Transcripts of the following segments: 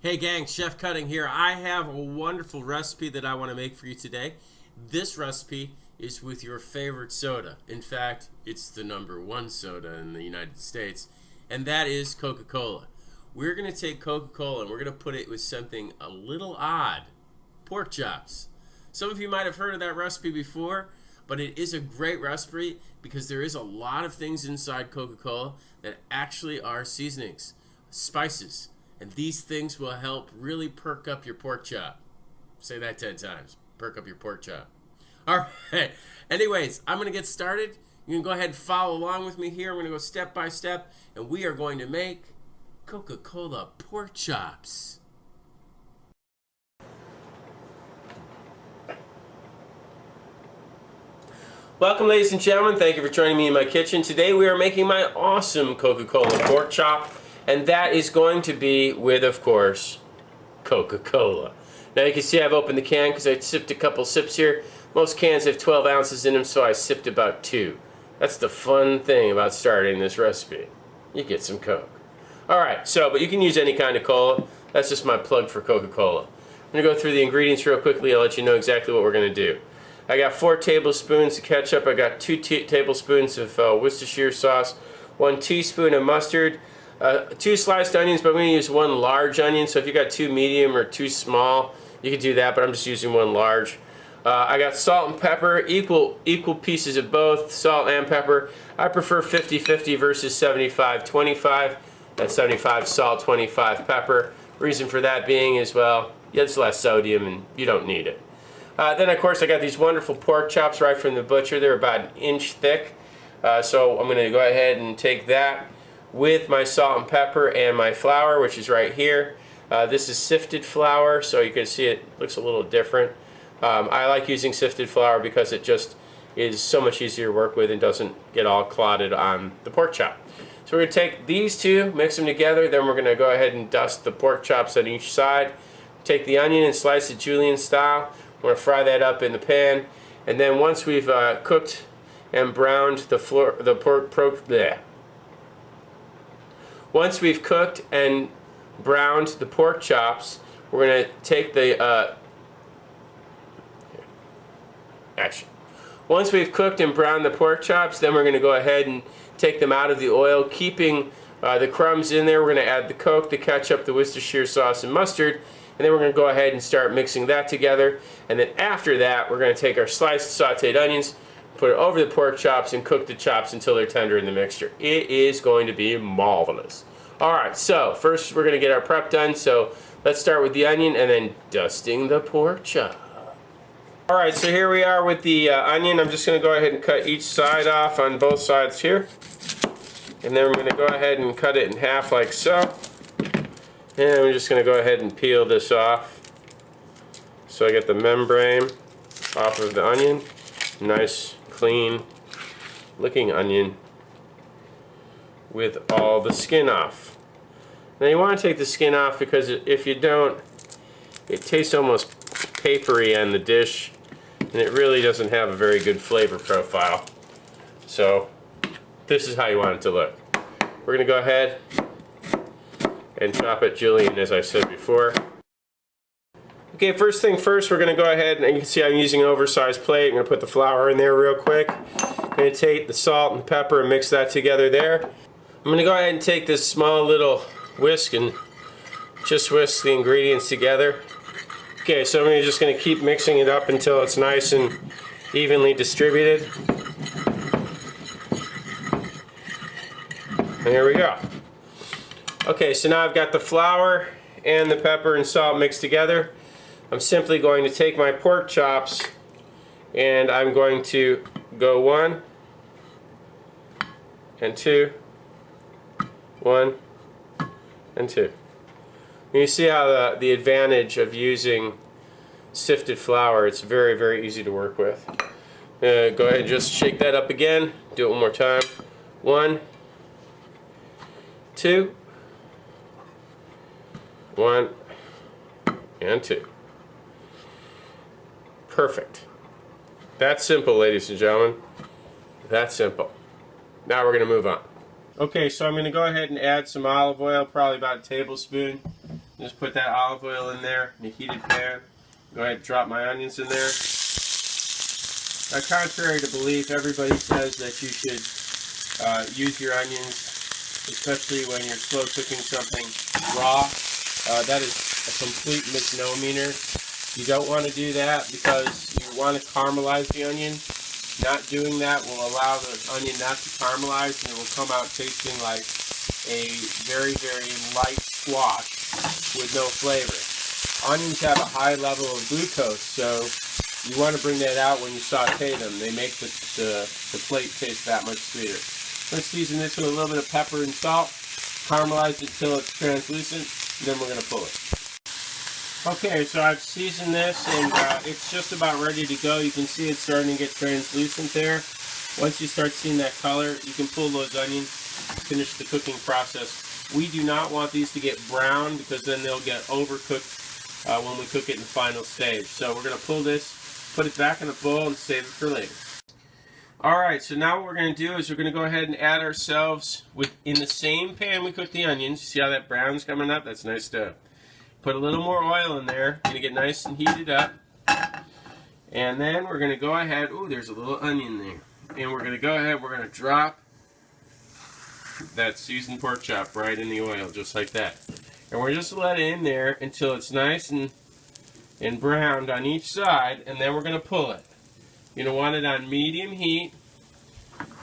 Hey gang, Chef Cutting here. I have a wonderful recipe that I want to make for you today. This recipe is with your favorite soda. In fact, it's the #1 soda in the United States, and that is Coca-Cola. We're going to take Coca-Cola and we're going to put it with something a little odd, pork chops. Some of you might have heard of that recipe before, but it is a great recipe because there is a lot of things inside Coca-Cola that actually are seasonings, spices. And these things will help really perk up your pork chop. Say that 10 times. Perk up your pork chop. All right. Anyways, I'm going to get started. You can go ahead and follow along with me here. I'm going to go step by step, and we are going to make Coca-Cola pork chops. Welcome, ladies and gentlemen. Thank you for joining me in my kitchen. Today we are making my awesome Coca-Cola pork chop. And that is going to be with, of course, Coca-Cola. Now you can see I've opened the can because I sipped a couple sips here. Most cans have 12 ounces in them, so I sipped about 2. That's the fun thing about starting this recipe. You get some Coke. Alright, but you can use any kind of cola. That's just my plug for Coca-Cola. I'm going to go through the ingredients real quickly. I'll let you know exactly what we're going to do. I got 4 tablespoons of ketchup. I got 2 tablespoons of Worcestershire sauce. 1 teaspoon of mustard. 2 sliced onions, but I'm going to use 1 large onion. So if you got 2 medium or 2 small, you could do that, but I'm just using 1 large. I got salt and pepper, equal pieces of both, salt and pepper. I prefer 50-50 versus 75-25. That's 75 salt, 25 pepper. Reason for that being is, well, it's less sodium and you don't need it. Then, of course, I got these wonderful pork chops right from the butcher. They're about 1 inch thick. So I'm going to go ahead and take that with my salt and pepper and my flour, which is right here. This is sifted flour, so you can see it looks a little different. I like using sifted flour because it just is so much easier to work with and doesn't get all clotted on the pork chop. So we're going to take these two, mix them together, then we're going to go ahead and dust the pork chops on each side. Take the onion and slice it julienne style. We're going to fry that up in the pan, and then once we've cooked and browned the pork. Once we've cooked and browned the pork chops, we're going to take the Once we've cooked and browned the pork chops, then we're going to go ahead and take them out of the oil, keeping the crumbs in there. We're going to add the Coke, the ketchup, the Worcestershire sauce, and mustard, and then we're going to go ahead and start mixing that together. And then after that, we're going to take our sliced sautéed onions, put it over the pork chops, and cook the chops until they're tender in the mixture. It is going to be marvelous. Alright, so first we're going to get our prep done, so let's start with the onion and then dusting the pork chop. Alright, so here we are with the onion. I'm just going to go ahead and cut each side off on both sides here. And then we're going to go ahead and cut it in half like so. And we're just going to go ahead and peel this off. So I get the membrane off of the onion. Nice, clean looking onion with all the skin off. Now you want to take the skin off because if you don't, it tastes almost papery on the dish and it really doesn't have a very good flavor profile. So this is how you want it to look. We're going to go ahead and chop it julienne, as I said before. Okay, first thing first, we're going to go ahead, and you can see I'm using an oversized plate. I'm going to put the flour in there real quick. I'm going to take the salt and pepper and mix that together there. I'm going to go ahead and take this small little whisk and just whisk the ingredients together. Okay, so I'm just going to keep mixing it up until it's nice and evenly distributed. And there we go. Okay, so now I've got the flour and the pepper and salt mixed together. I'm simply going to take my pork chops and I'm going to go 1 and 2, 1 and 2. And you see how the advantage of using sifted flour, it's very, very easy to work with. Go ahead and just shake that up again. Do it one more time. 1, 2, 1 and 2. Perfect. That's simple, ladies and gentlemen. That's simple. Now we're going to move on. Okay, so I'm going to go ahead and add some olive oil, probably about a tablespoon. Just put that olive oil in there in a heated pan. Go ahead and drop my onions in there. Now, contrary to belief, everybody says that you should use your onions, especially when you're slow cooking something raw. That is a complete misnomer. You don't want to do that because you want to caramelize the onion. Not doing that will allow the onion not to caramelize, and it will come out tasting like a very, very light squash with no flavor. Onions have a high level of glucose, so you want to bring that out when you saute them. They make the plate taste that much sweeter. Let's season this with a little bit of pepper and salt. Caramelize it until it's translucent, and then we're going to pull it. Okay, so I've seasoned this, and it's just about ready to go. You can see it's starting to get translucent there. Once you start seeing that color, you can pull those onions, finish the cooking process. We do not want these to get brown because then they'll get overcooked when we cook it in the final stage. So we're going to pull this, put it back in a bowl, and save it for later. Alright, so now what we're going to do is we're going to go ahead and add ourselves, in the same pan we cooked the onions. See how that brown's coming up? That's nice stuff. Put a little more oil in there. Going to get nice and heated up. And then we're going to go ahead. Ooh, there's a little onion there. And we're going to go ahead. We're going to drop that seasoned pork chop right in the oil, just like that. And we're just let it in there until it's nice and browned on each side. And then we're going to pull it. You're going to want it on medium heat.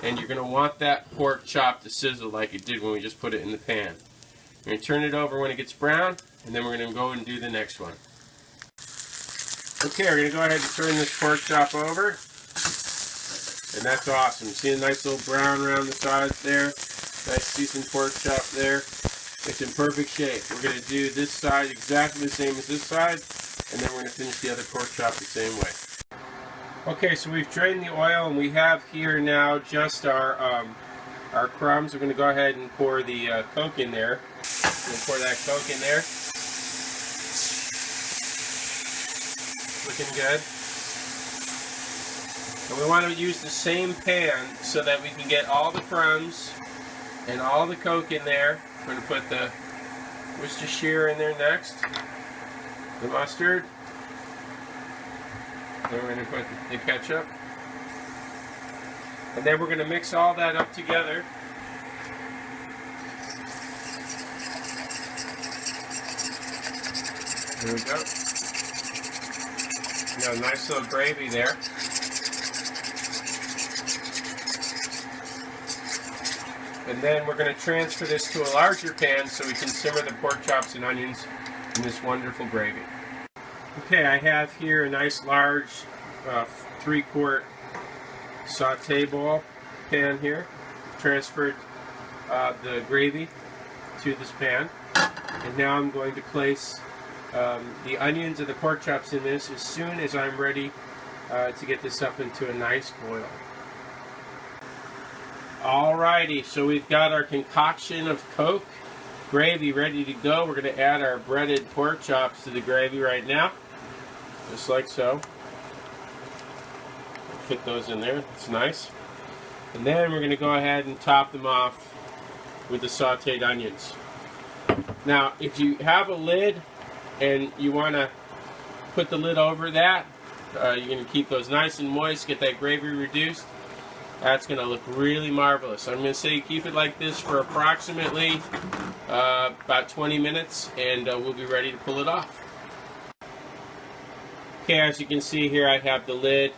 And you're going to want that pork chop to sizzle like it did when we just put it in the pan. You're going to turn it over when it gets brown. And then we're going to go and do the next one. Okay, we're going to go ahead and turn this pork chop over. And that's awesome. See a nice little brown around the sides there? Nice seasoned pork chop there. It's in perfect shape. We're going to do this side exactly the same as this side. And then we're going to finish the other pork chop the same way. Okay, so we've drained the oil and we have here now just our crumbs. We're going to go ahead and pour the Coke in there. We'll pour that Coke in there. Looking good. And we want to use the same pan so that we can get all the crumbs and all the Coke in there. We're going to put the Worcestershire in there next. The mustard. Then we're going to put the ketchup. And then we're going to mix all that up together. There we go. Got a nice little gravy there. And then we're going to transfer this to a larger pan so we can simmer the pork chops and onions in this wonderful gravy. Okay, I have here a nice large 3-quart saute bowl pan here. Transferred the gravy to this pan. And now I'm going to place the onions and the pork chops in this as soon as I'm ready to get this up into a nice boil. Alrighty, so we've got our concoction of Coke gravy ready to go. We're going to add our breaded pork chops to the gravy right now, just like so. Fit those in there, it's nice. And then we're going to go ahead and top them off with the sauteed onions. Now, if you have a lid and you want to put the lid over that, you're going to keep those nice and moist, get that gravy reduced. That's going to look really marvelous. I'm going to say keep it like this for approximately about 20 minutes, and we'll be ready to pull it off. Okay, as you can see here, I have the lid,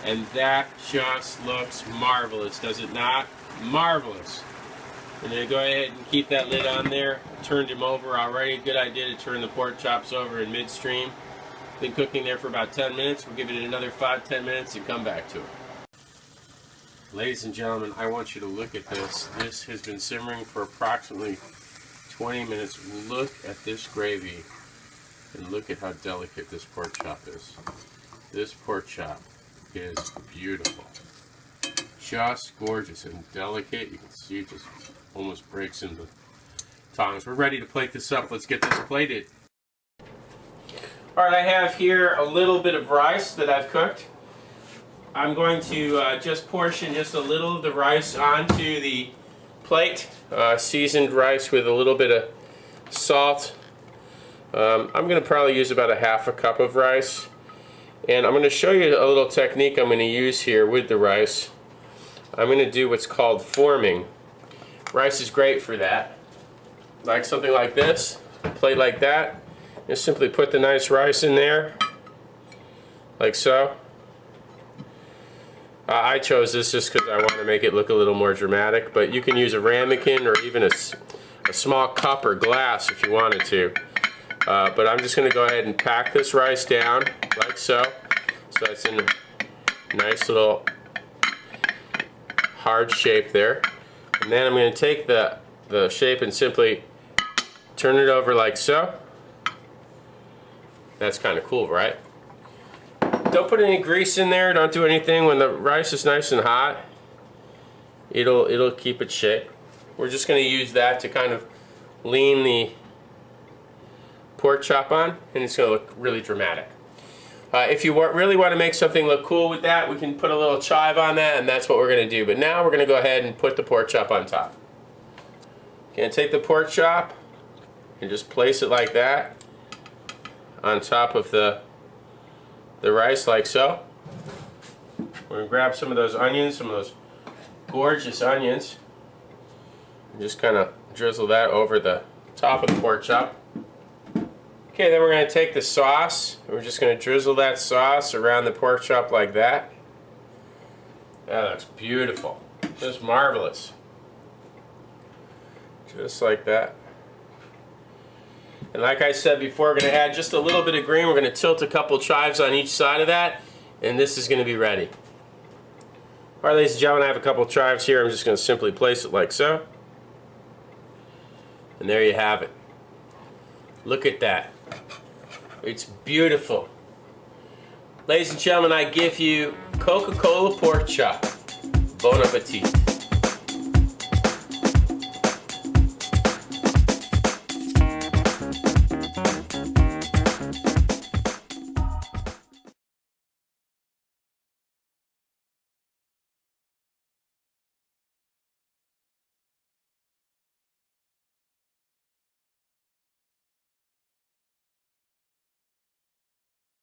and that just looks marvelous, does it not? Marvelous. And then go ahead and keep that lid on there. Turned them over already. Good idea to turn the pork chops over in midstream. Been cooking there for about 10 minutes. We'll give it another 5-10 minutes and come back to it. Ladies and gentlemen, I want you to look at this. This has been simmering for approximately 20 minutes. Look at this gravy and look at how delicate this pork chop is. This pork chop is beautiful. Just gorgeous and delicate. You can see it just almost breaks into tongs. We're ready to plate this up. Let's get this plated. Alright, I have here a little bit of rice that I've cooked. I'm going to just portion just a little of the rice onto the plate. Seasoned rice with a little bit of salt, I'm going to probably use about a half a cup of rice. And I'm going to show you a little technique I'm going to use here with the rice. I'm going to do what's called forming. Rice is great for that. Like something like this, a plate like that. Just simply put the nice rice in there, like so. I chose this just because I want to make it look a little more dramatic, but you can use a ramekin or even a small cup or glass if you wanted to. But I'm just going to go ahead and pack this rice down like so. So it's in a nice little hard shape there. And then I'm going to take the shape and simply turn it over like so. That's kind of cool, right? Don't put any grease in there, don't do anything. When the rice is nice and hot, it'll keep its shape. We're just going to use that to kind of lean the pork chop on, and it's going to look really dramatic. If you really want to make something look cool with that, we can put a little chive on that, and that's what we're going to do. But now we're going to go ahead and put the pork chop on top. Going to take the pork chop and just place it like that on top of the rice, like so. We're going to grab some of those onions, some of those gorgeous onions, and just kind of drizzle that over the top of the pork chop. Okay, then we're going to take the sauce. We're just going to drizzle that sauce around the pork chop like that. That looks beautiful. Just marvelous. Just like that. And like I said before, we're going to add just a little bit of green. We're going to tilt a couple chives on each side of that, and this is going to be ready. Alright, ladies and gentlemen, I have a couple chives here. I'm just going to simply place it like so. And there you have it. Look at that. It's beautiful. Ladies and gentlemen, I give you Coca-Cola pork chop. Bon appetit.